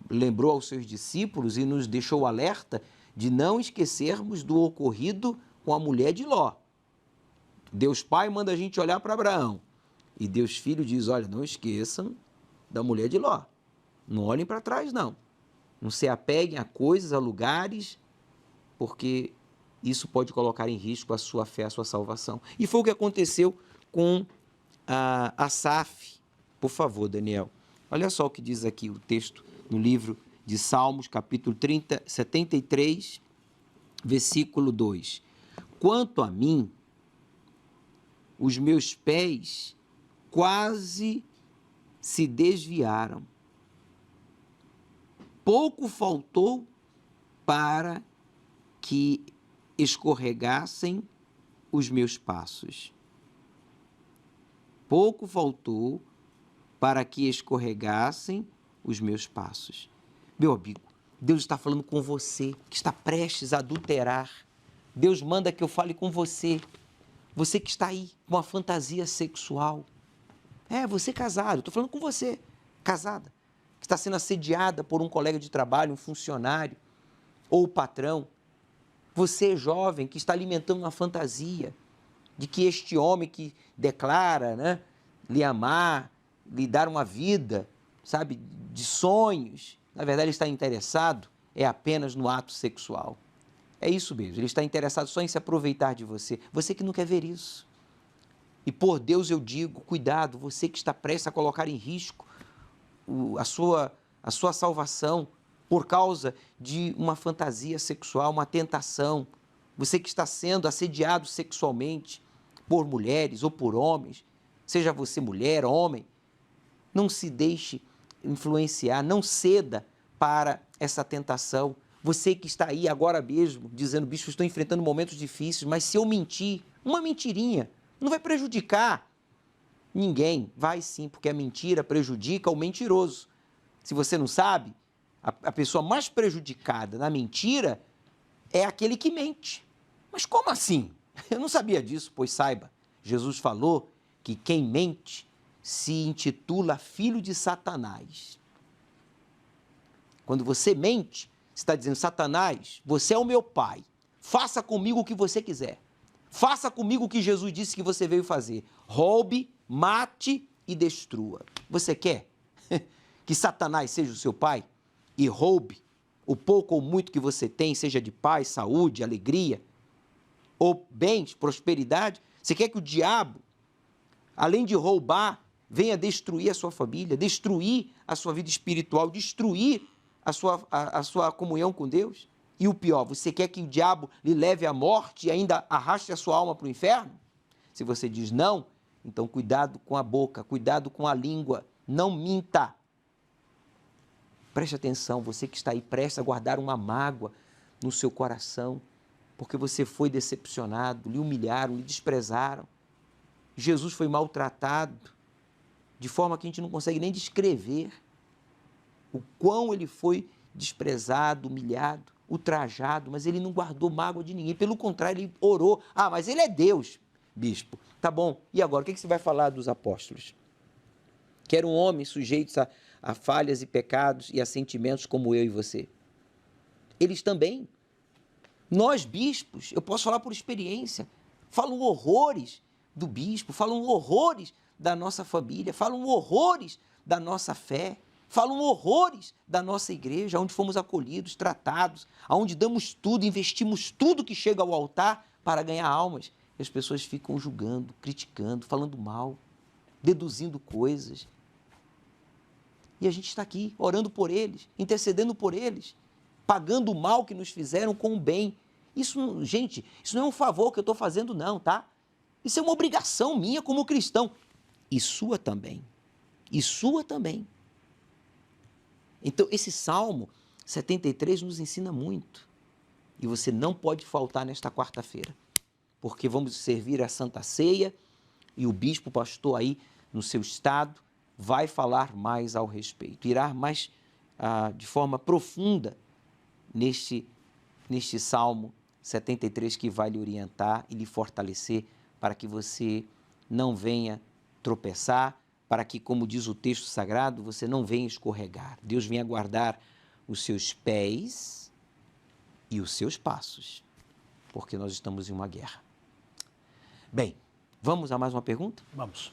S1: lembrou aos seus discípulos e nos deixou alerta de não esquecermos do ocorrido com a mulher de Ló. Deus Pai manda a gente olhar para Abraão. E Deus Filho diz, olha, não esqueçam da mulher de Ló. Não olhem para trás, não. Não se apeguem a coisas, a lugares, porque isso pode colocar em risco a sua fé, a sua salvação. E foi o que aconteceu com Asaf. Por favor, Daniel. Olha só o que diz aqui o texto no livro de Salmos, capítulo 73, versículo 2. Quanto a mim, os meus pés quase se desviaram. Pouco faltou para que escorregassem os meus passos. Pouco faltou para que escorregassem os meus passos. Meu amigo, Deus está falando com você, que está prestes a adulterar. Deus manda que eu fale com você. Você que está aí com uma fantasia sexual. Você casado, estou falando com você, casada, que está sendo assediada por um colega de trabalho, um funcionário, ou o patrão. Você, jovem, que está alimentando uma fantasia de que este homem que declara, né, lhe amar, lhe dar uma vida, sabe, de sonhos, na verdade ele está interessado apenas no ato sexual. É isso mesmo, ele está interessado só em se aproveitar de você. Você que não quer ver isso. E por Deus eu digo, cuidado, você que está prestes a colocar em risco a sua salvação por causa de uma fantasia sexual, uma tentação. Você que está sendo assediado sexualmente por mulheres ou por homens, seja você mulher, homem, não se deixe influenciar, não ceda para essa tentação. Você que está aí agora mesmo dizendo, bispo, estou enfrentando momentos difíceis, mas se eu mentir, uma mentirinha, não vai prejudicar ninguém. Vai sim, porque a mentira prejudica o mentiroso. Se você não sabe, a pessoa mais prejudicada na mentira é aquele que mente. Mas como assim? Eu não sabia disso, pois saiba, Jesus falou que quem mente se intitula filho de Satanás. Quando você mente, você está dizendo, Satanás, você é o meu pai, faça comigo o que você quiser. Faça comigo o que Jesus disse que você veio fazer. Roube, mate e destrua. Você quer que Satanás seja o seu pai e roube o pouco ou muito que você tem, seja de paz, saúde, alegria, ou bens, prosperidade? Você quer que o diabo, além de roubar, venha destruir a sua família, destruir a sua vida espiritual, destruir a sua comunhão com Deus? E o pior, você quer que o diabo lhe leve à morte e ainda arraste a sua alma para o inferno? Se você diz não, então cuidado com a boca, cuidado com a língua, não minta. Preste atenção, você que está aí prestes a guardar uma mágoa no seu coração, porque você foi decepcionado, lhe humilharam, lhe desprezaram. Jesus foi maltratado, de forma que a gente não consegue nem descrever o quão ele foi desprezado, humilhado, ultrajado, mas ele não guardou mágoa de ninguém. Pelo contrário, ele orou. Mas ele é Deus, bispo. Tá bom, e agora, o que você vai falar dos apóstolos? Que eram homens sujeitos a falhas e pecados e a sentimentos como eu e você. Eles também. Nós, bispos, eu posso falar por experiência, falam horrores do bispo, falam horrores da nossa família, falam horrores da nossa fé, falam horrores da nossa igreja, onde fomos acolhidos, tratados, onde damos tudo, investimos tudo que chega ao altar para ganhar almas. E as pessoas ficam julgando, criticando, falando mal, deduzindo coisas. E a gente está aqui orando por eles, intercedendo por eles, pagando o mal que nos fizeram com o bem. Isso, gente, isso não é um favor que eu estou fazendo não, tá? Isso é uma obrigação minha como cristão. E sua também. E sua também. Então, esse Salmo 73 nos ensina muito. E você não pode faltar nesta quarta-feira, porque vamos servir a Santa Ceia e o bispo pastor aí no seu estado vai falar mais ao respeito, irá mais de forma profunda neste Salmo 73 que vai lhe orientar e lhe fortalecer para que você não venha tropeçar, para que, como diz o texto sagrado, você não venha escorregar. Deus venha guardar os seus pés e os seus passos, porque nós estamos em uma guerra. Bem, vamos a mais uma pergunta?
S2: Vamos.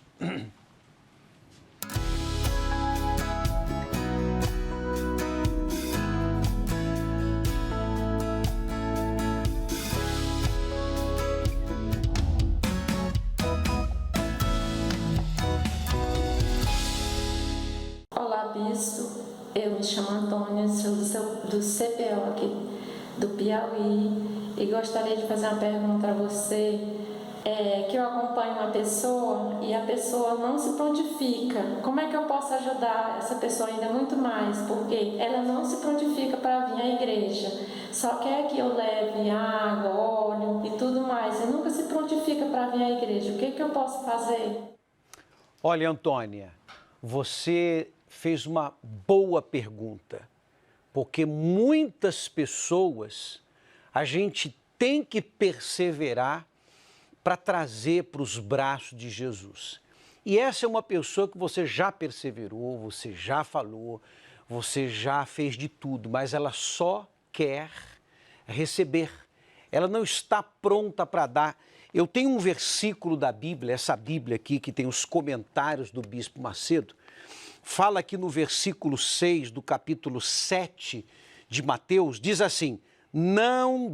S14: Eu me chamo Antônia, sou do CPO aqui do Piauí e gostaria de fazer uma pergunta a você, que eu acompanho uma pessoa e a pessoa não se prontifica. Como é que eu posso ajudar essa pessoa ainda muito mais? Porque ela não se prontifica para vir à igreja, só quer que eu leve água, óleo e tudo mais, e nunca se prontifica para vir à igreja. O que eu posso fazer?
S2: Olha, Antônia, você fez uma boa pergunta, porque muitas pessoas a gente tem que perseverar para trazer para os braços de Jesus. E essa é uma pessoa que você já perseverou, você já falou, você já fez de tudo, mas ela só quer receber. Ela não está pronta para dar. Eu tenho um versículo da Bíblia, essa Bíblia aqui que tem os comentários do Bispo Macedo, fala aqui no versículo 6 do capítulo 7 de Mateus, diz assim: não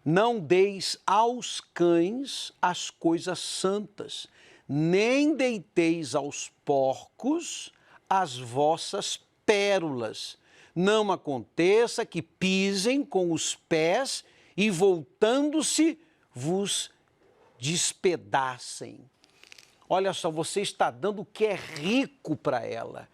S2: deis aos cães as coisas santas, nem deiteis aos porcos as vossas pérolas. Não aconteça que pisem com os pés e, voltando-se, vos despedacem. Olha só, você está dando o que é rico para ela,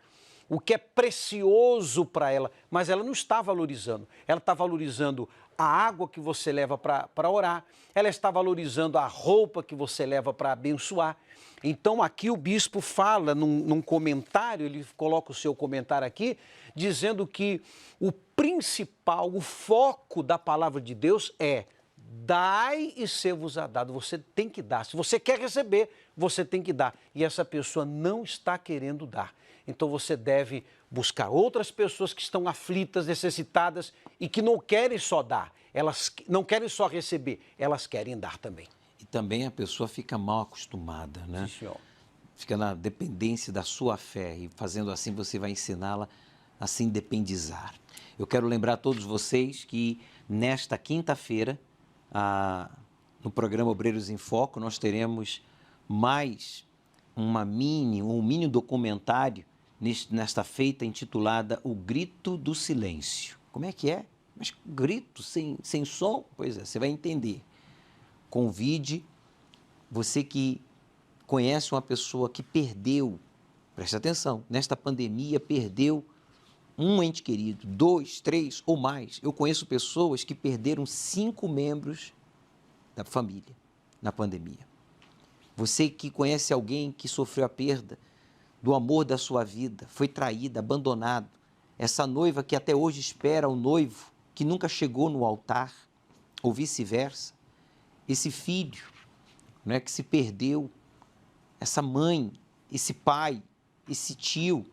S2: o que é precioso para ela, mas ela não está valorizando. Ela está valorizando a água que você leva para orar, ela está valorizando a roupa que você leva para abençoar. Então aqui o bispo fala num comentário, ele coloca o seu comentário aqui, dizendo que o principal, o foco da palavra de Deus é: dai e ser-vos-á dado. Você tem que dar. Se você quer receber, você tem que dar. E essa pessoa não está querendo dar. Então você deve buscar outras pessoas que estão aflitas, necessitadas e que não querem só dar. Elas não querem só receber, elas querem dar também.
S1: E também a pessoa fica mal acostumada, né?
S2: Sim, senhor.
S1: Fica na dependência da sua fé e fazendo assim você vai ensiná-la a se independizar. Eu quero lembrar a todos vocês que nesta quinta-feira, no programa Obreiros em Foco, nós teremos mais um mini documentário nesta feita intitulada O Grito do Silêncio. Como é que é? Mas grito sem som? Pois é, você vai entender. Convide você que conhece uma pessoa que perdeu, presta atenção, nesta pandemia perdeu um ente querido, 2, 3 ou mais. Eu conheço pessoas que perderam 5 membros da família na pandemia. Você que conhece alguém que sofreu a perda do amor da sua vida, foi traída, abandonado, essa noiva que até hoje espera o noivo que nunca chegou no altar, ou vice-versa, esse filho, né, que se perdeu, essa mãe, esse pai, esse tio.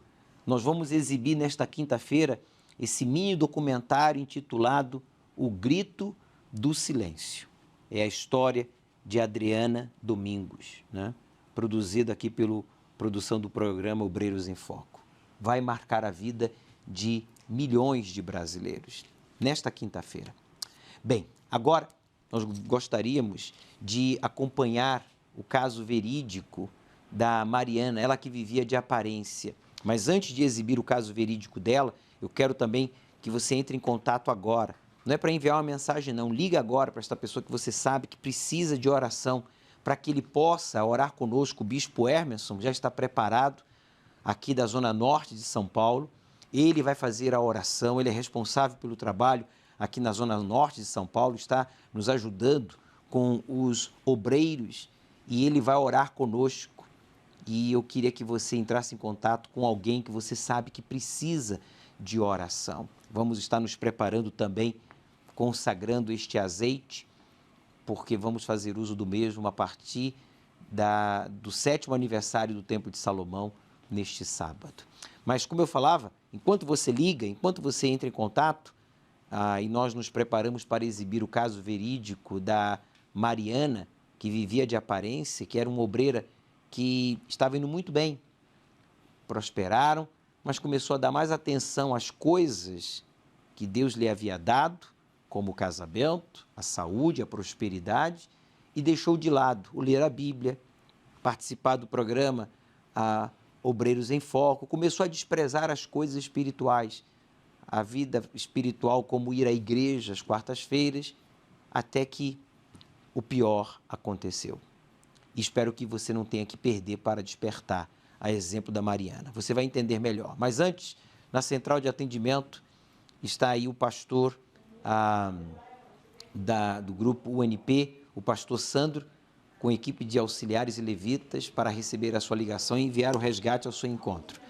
S1: Nós vamos exibir nesta quinta-feira esse mini documentário intitulado O Grito do Silêncio. É a história de Adriana Domingos, né? Produzido aqui pela produção do programa Obreiros em Foco. Vai marcar a vida de milhões de brasileiros nesta quinta-feira. Bem, agora nós gostaríamos de acompanhar o caso verídico da Mariana, ela que vivia de aparência. Mas antes de exibir o caso verídico dela, eu quero também que você entre em contato agora. Não é para enviar uma mensagem, não. Liga agora para esta pessoa que você sabe que precisa de oração, para que ele possa orar conosco. O Bispo Hermerson já está preparado aqui da Zona Norte de São Paulo. Ele vai fazer a oração, ele é responsável pelo trabalho aqui na Zona Norte de São Paulo, está nos ajudando com os obreiros e ele vai orar conosco. E eu queria que você entrasse em contato com alguém que você sabe que precisa de oração. Vamos estar nos preparando também, consagrando este azeite, porque vamos fazer uso do mesmo a partir do 7º aniversário do Templo de Salomão, neste sábado. Mas, como eu falava, enquanto você liga, enquanto você entra em contato, e nós nos preparamos para exibir o caso verídico da Mariana, que vivia de aparência, que era uma obreira que estava indo muito bem, prosperaram, mas começou a dar mais atenção às coisas que Deus lhe havia dado, como o casamento, a saúde, a prosperidade, e deixou de lado o ler a Bíblia, participar do programa Obreiros em Foco, começou a desprezar as coisas espirituais, a vida espiritual, como ir à igreja às quartas-feiras, até que o pior aconteceu. E espero que você não tenha que perder para despertar, a exemplo da Mariana. Você vai entender melhor. Mas antes, na central de atendimento, está aí o pastor do grupo UNP, o pastor Sandro, com equipe de auxiliares e levitas para receber a sua ligação e enviar o resgate ao seu encontro.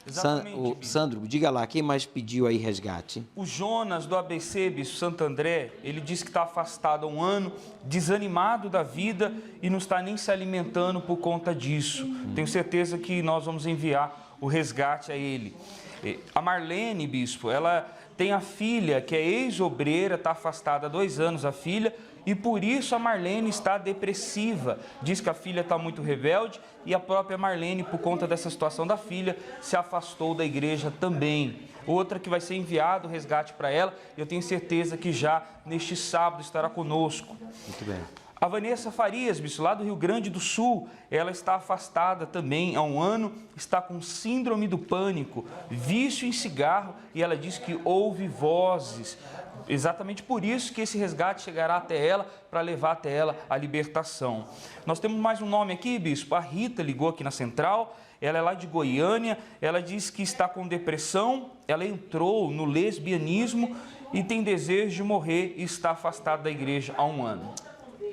S3: Exatamente,
S1: Sandro, diga lá, quem mais pediu aí resgate?
S3: O Jonas, do ABC, Bispo Santo André, ele disse que está afastado há um ano, desanimado da vida e não está nem se alimentando por conta disso. Tenho certeza que nós vamos enviar o resgate a ele. A Marlene, Bispo, ela tem a filha que é ex-obreira, está afastada há 2 anos, a filha, e por isso a Marlene está depressiva. Diz que a filha está muito rebelde e a própria Marlene, por conta dessa situação da filha, se afastou da igreja também. Outra que vai ser enviado o resgate para ela, eu tenho certeza que já neste sábado estará conosco.
S1: Muito bem.
S3: A Vanessa Farias, bispo, lá do Rio Grande do Sul, ela está afastada também há um ano, está com síndrome do pânico, vício em cigarro, e ela diz que ouve vozes. Exatamente por isso que esse resgate chegará até ela, para levar até ela a libertação. Nós temos mais um nome aqui, bispo. A Rita ligou aqui na central, ela é lá de Goiânia, ela diz que está com depressão, ela entrou no lesbianismo e tem desejo de morrer e está afastada da igreja há um ano.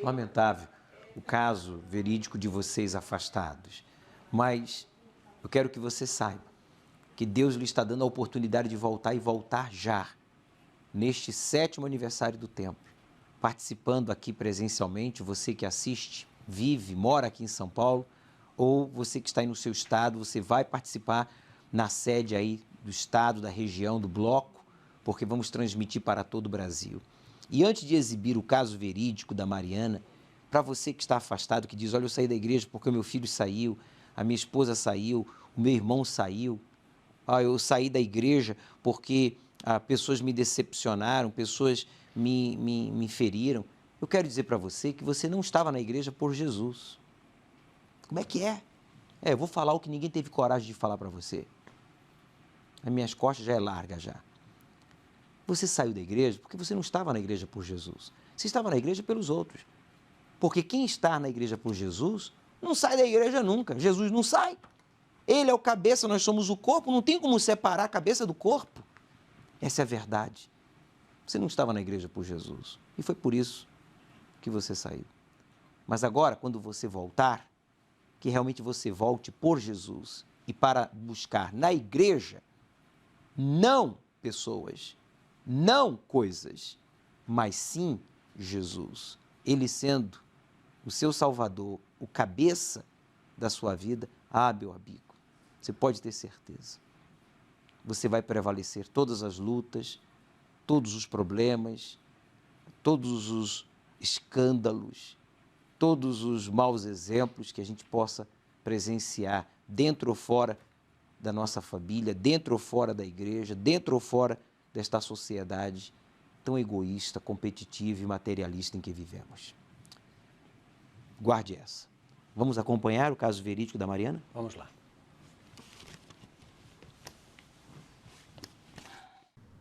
S1: Lamentável o caso verídico de vocês afastados, mas eu quero que você saiba que Deus lhe está dando a oportunidade de voltar e voltar já, neste 7º aniversário do templo, participando aqui presencialmente, você que assiste, vive, mora aqui em São Paulo, ou você que está aí no seu estado, você vai participar na sede aí do estado, da região, do bloco, porque vamos transmitir para todo o Brasil. E antes de exibir o caso verídico da Mariana, para você que está afastado, que diz, olha, eu saí da igreja porque o meu filho saiu, a minha esposa saiu, o meu irmão saiu, eu saí da igreja porque pessoas me decepcionaram, pessoas me feriram. Eu quero dizer para você que você não estava na igreja por Jesus. Como é que é? Eu vou falar o que ninguém teve coragem de falar para você. As minhas costas já é larga já. Você saiu da igreja porque você não estava na igreja por Jesus. Você estava na igreja pelos outros. Porque quem está na igreja por Jesus não sai da igreja nunca. Jesus não sai. Ele é o cabeça, nós somos o corpo. Não tem como separar a cabeça do corpo. Essa é a verdade. Você não estava na igreja por Jesus. E foi por isso que você saiu. Mas agora, quando você voltar, que realmente você volte por Jesus e para buscar na igreja, não pessoas, não coisas, mas sim Jesus. Ele sendo o seu Salvador, o cabeça da sua vida, meu amigo, você pode ter certeza. Você vai prevalecer todas as lutas, todos os problemas, todos os escândalos, todos os maus exemplos que a gente possa presenciar dentro ou fora da nossa família, dentro ou fora da igreja, dentro ou fora desta sociedade tão egoísta, competitiva e materialista em que vivemos. Guarde essa. Vamos acompanhar o caso verídico da Mariana?
S2: Vamos lá.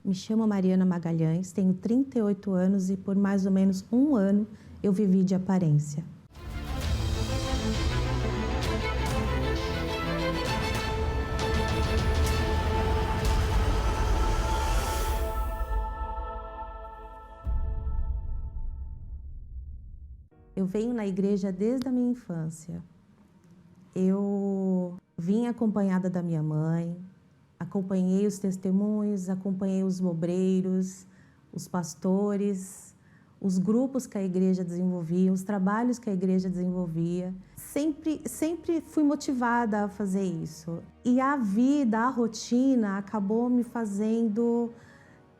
S15: Me chamo Mariana Magalhães, tenho 38 anos e por mais ou menos um ano eu vivi de aparência. Eu venho na igreja desde a minha infância. Eu vim acompanhada da minha mãe, acompanhei os testemunhos, acompanhei os obreiros, os pastores, os grupos que a igreja desenvolvia, os trabalhos que a igreja desenvolvia. Sempre fui motivada a fazer isso. E a vida, a rotina, acabou me fazendo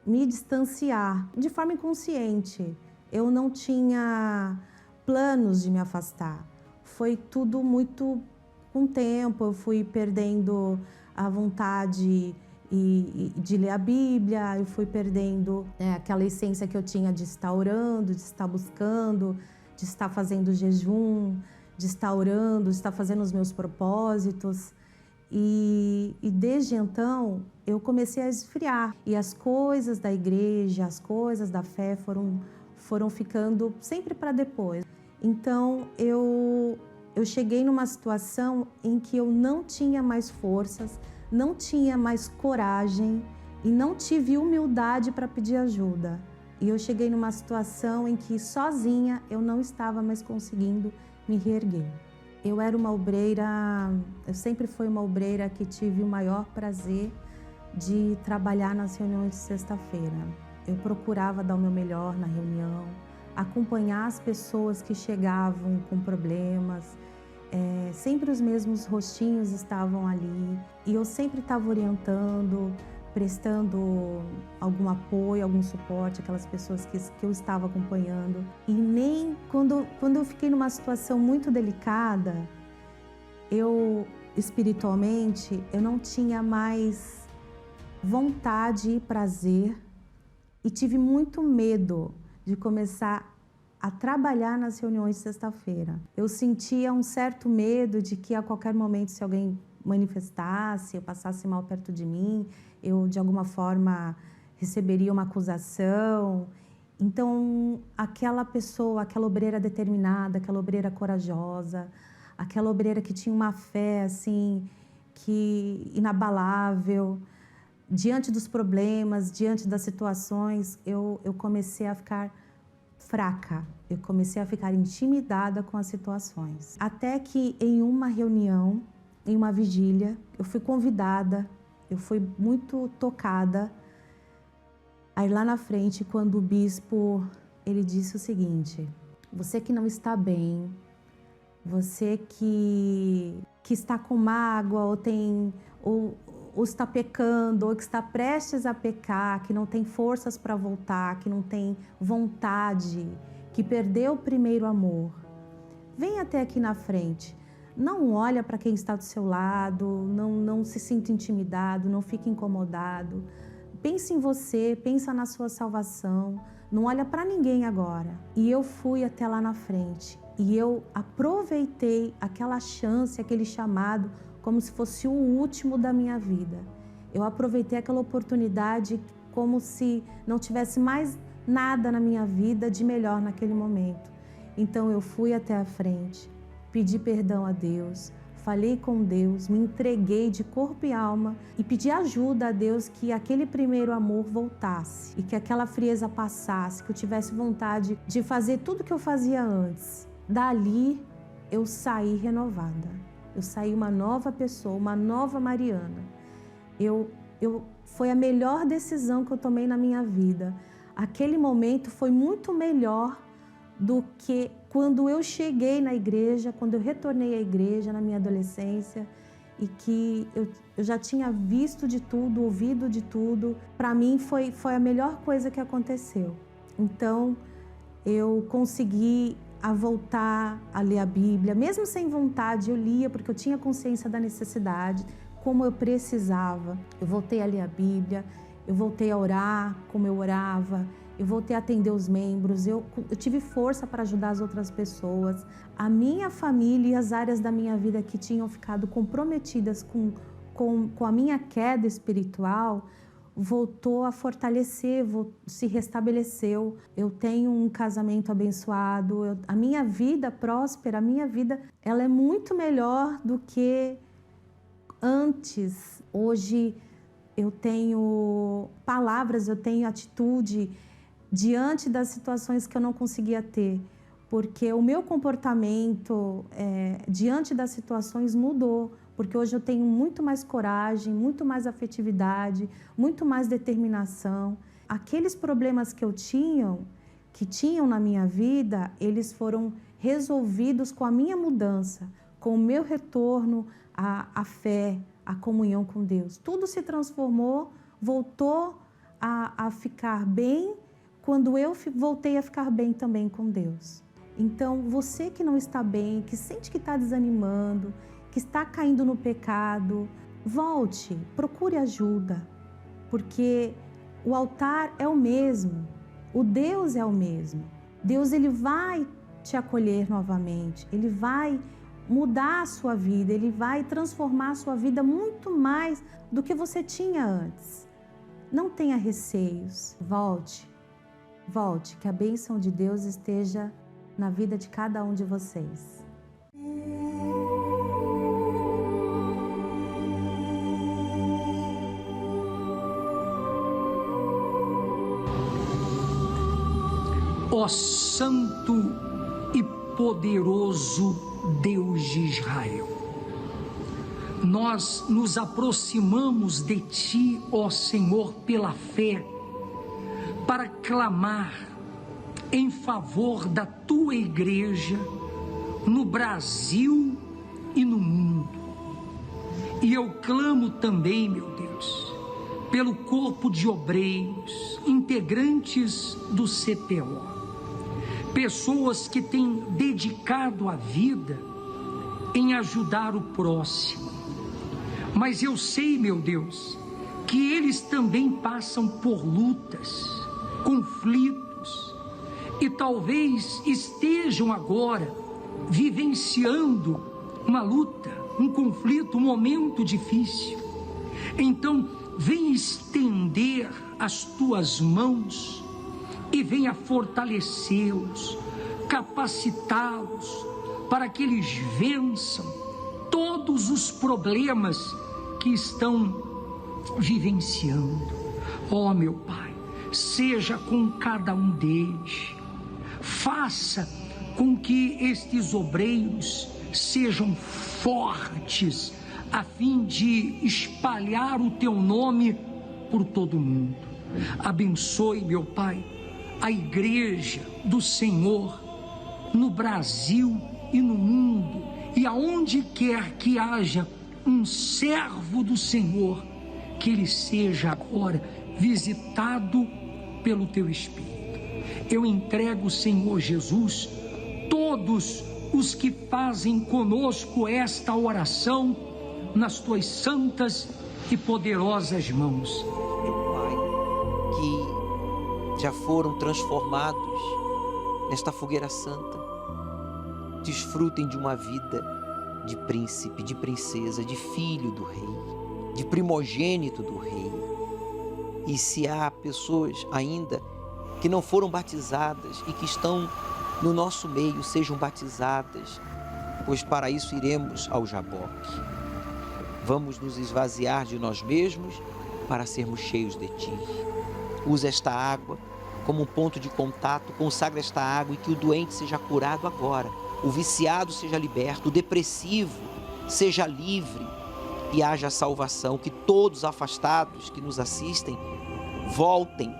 S15: me distanciar de forma inconsciente. Eu não tinha planos de me afastar. Foi tudo muito com o tempo, eu fui perdendo a vontade de ler a Bíblia, eu fui perdendo aquela essência que eu tinha de estar orando, de estar buscando, de estar fazendo jejum, de estar orando, de estar fazendo os meus propósitos. E desde então eu comecei a esfriar. E as coisas da igreja, as coisas da fé foram ficando sempre para depois. Então eu cheguei numa situação em que eu não tinha mais forças, não tinha mais coragem e não tive humildade para pedir ajuda. E eu cheguei numa situação em que sozinha eu não estava mais conseguindo me reerguer. Eu era uma obreira, eu sempre fui uma obreira que tive o maior prazer de trabalhar nas reuniões de sexta-feira. Eu procurava dar o meu melhor na reunião, acompanhar as pessoas que chegavam com problemas. Sempre os mesmos rostinhos estavam ali e eu sempre estava orientando, prestando algum apoio, algum suporte àquelas pessoas que eu estava acompanhando. E nem quando eu fiquei numa situação muito delicada, espiritualmente, eu não tinha mais vontade e prazer e tive muito medo de começar a trabalhar nas reuniões de sexta-feira. Eu sentia um certo medo de que a qualquer momento, se alguém manifestasse, eu passasse mal perto de mim, eu de alguma forma receberia uma acusação. Então, aquela pessoa, aquela obreira determinada, aquela obreira corajosa, aquela obreira que tinha uma fé assim, que inabalável, diante dos problemas, diante das situações, eu comecei a ficar fraca, eu comecei a ficar intimidada com as situações. Até que em uma reunião, em uma vigília, eu fui convidada, eu fui muito tocada. Aí lá na frente, quando o bispo, ele disse o seguinte: você que não está bem, você que está com mágoa ou está pecando, ou que está prestes a pecar, que não tem forças para voltar, que não tem vontade, que perdeu o primeiro amor, vem até aqui na frente. Não olha para quem está do seu lado, não se sinta intimidado, não fique incomodado. Pense em você, pensa na sua salvação, não olha para ninguém agora. E eu fui até lá na frente e eu aproveitei aquela chance, aquele chamado, como se fosse o último da minha vida. Eu aproveitei aquela oportunidade como se não tivesse mais nada na minha vida de melhor naquele momento. Então eu fui até a frente, pedi perdão a Deus, falei com Deus, me entreguei de corpo e alma e pedi ajuda a Deus que aquele primeiro amor voltasse e que aquela frieza passasse, que eu tivesse vontade de fazer tudo que eu fazia antes. Dali eu saí renovada. Eu saí uma nova pessoa, uma nova Mariana. Foi a melhor decisão que eu tomei na minha vida. Aquele momento foi muito melhor do que quando eu cheguei na igreja, quando eu retornei à igreja na minha adolescência e que eu já tinha visto de tudo, ouvido de tudo. Para mim foi a melhor coisa que aconteceu. Então eu consegui voltar a ler a Bíblia, mesmo sem vontade eu lia porque eu tinha consciência da necessidade, como eu precisava. Eu voltei a ler a Bíblia, eu voltei a orar como eu orava, eu voltei a atender os membros, eu tive força para ajudar as outras pessoas. A minha família e as áreas da minha vida que tinham ficado comprometidas com a minha queda espiritual voltou a fortalecer, se restabeleceu. Eu tenho um casamento abençoado, a minha vida próspera, a minha vida ela é muito melhor do que antes. Hoje eu tenho palavras, eu tenho atitude diante das situações que eu não conseguia ter, porque o meu comportamento diante das situações mudou, porque hoje eu tenho muito mais coragem, muito mais afetividade, muito mais determinação. Aqueles problemas que tinham na minha vida, eles foram resolvidos com a minha mudança, com o meu retorno à fé, à comunhão com Deus. Tudo se transformou, voltou a ficar bem quando eu voltei a ficar bem também com Deus. Então, você que não está bem, que sente que está desanimando, que está caindo no pecado, volte, procure ajuda, porque o altar é o mesmo, o Deus é o mesmo. Deus ele vai te acolher novamente, ele vai mudar a sua vida, ele vai transformar a sua vida muito mais do que você tinha antes. Não tenha receios, volte, que a bênção de Deus esteja na vida de cada um de vocês.
S16: Ó Santo e poderoso Deus de Israel, nós nos aproximamos de Ti, ó Senhor, pela fé, para clamar em favor da Tua Igreja no Brasil e no mundo. E eu clamo também, meu Deus, pelo corpo de obreiros, integrantes do CPO, pessoas que têm dedicado a vida em ajudar o próximo. Mas eu sei, meu Deus, que eles também passam por lutas, conflitos, e talvez estejam agora vivenciando uma luta, um conflito, um momento difícil. Então, vem estender as tuas mãos e venha fortalecê-los, capacitá-los para que eles vençam todos os problemas que estão vivenciando. Ó meu Pai, seja com cada um deles, faça com que estes obreiros sejam fortes, a fim de espalhar o Teu nome por todo o mundo. Abençoe, meu Pai, a Igreja do Senhor no Brasil e no mundo, e aonde quer que haja um servo do Senhor, que ele seja agora visitado pelo Teu Espírito. Eu entrego, Senhor Jesus, todos os que fazem conosco esta oração nas Tuas santas e poderosas mãos.
S1: Meu Pai, que já foram transformados nesta fogueira santa, desfrutem de uma vida de príncipe, de princesa, de filho do rei, de primogênito do rei. E se há pessoas ainda que não foram batizadas e que estão no nosso meio, sejam batizadas, pois para isso iremos ao Jaboque. Vamos nos esvaziar de nós mesmos para sermos cheios de Ti. Usa esta água como um ponto de contato, consagra esta água e que o doente seja curado agora, o viciado seja liberto, o depressivo seja livre e haja salvação, que todos afastados que nos assistem voltem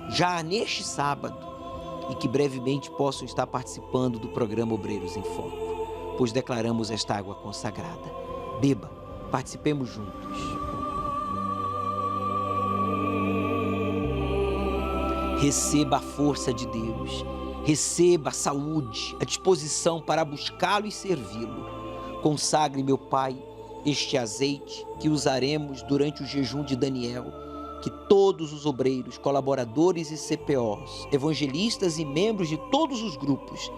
S1: já neste sábado e que brevemente possam estar participando do programa Obreiros em Foco, pois declaramos esta água consagrada. Beba, participemos juntos. Receba a força de Deus, receba a saúde, a disposição para buscá-lo e servi-lo. Consagre, meu Pai, este azeite que usaremos durante o jejum de Daniel, que todos os obreiros, colaboradores e CPOs, evangelistas e membros de todos os grupos,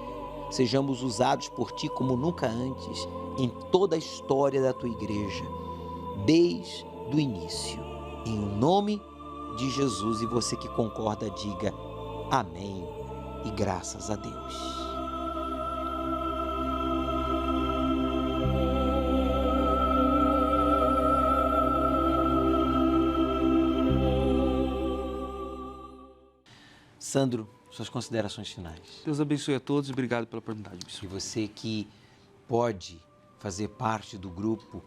S1: sejamos usados por Ti como nunca antes em toda a história da Tua Igreja, desde o início. Em nome de Jesus, e você que concorda, diga amém e graças a Deus. Sandro, suas considerações finais.
S3: Deus abençoe a todos e obrigado pela oportunidade, bispo.
S1: E você que pode fazer parte do grupo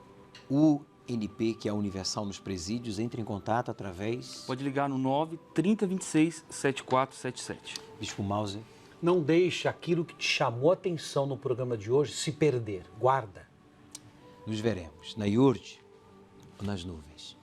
S1: UNP, que é a Universal nos Presídios, entre em contato através...
S3: Pode ligar no 9-3026-7477.
S1: Bispo Mauser.
S2: Não deixe aquilo que te chamou a atenção no programa de hoje se perder. Guarda.
S1: Nos veremos na IURD ou nas nuvens.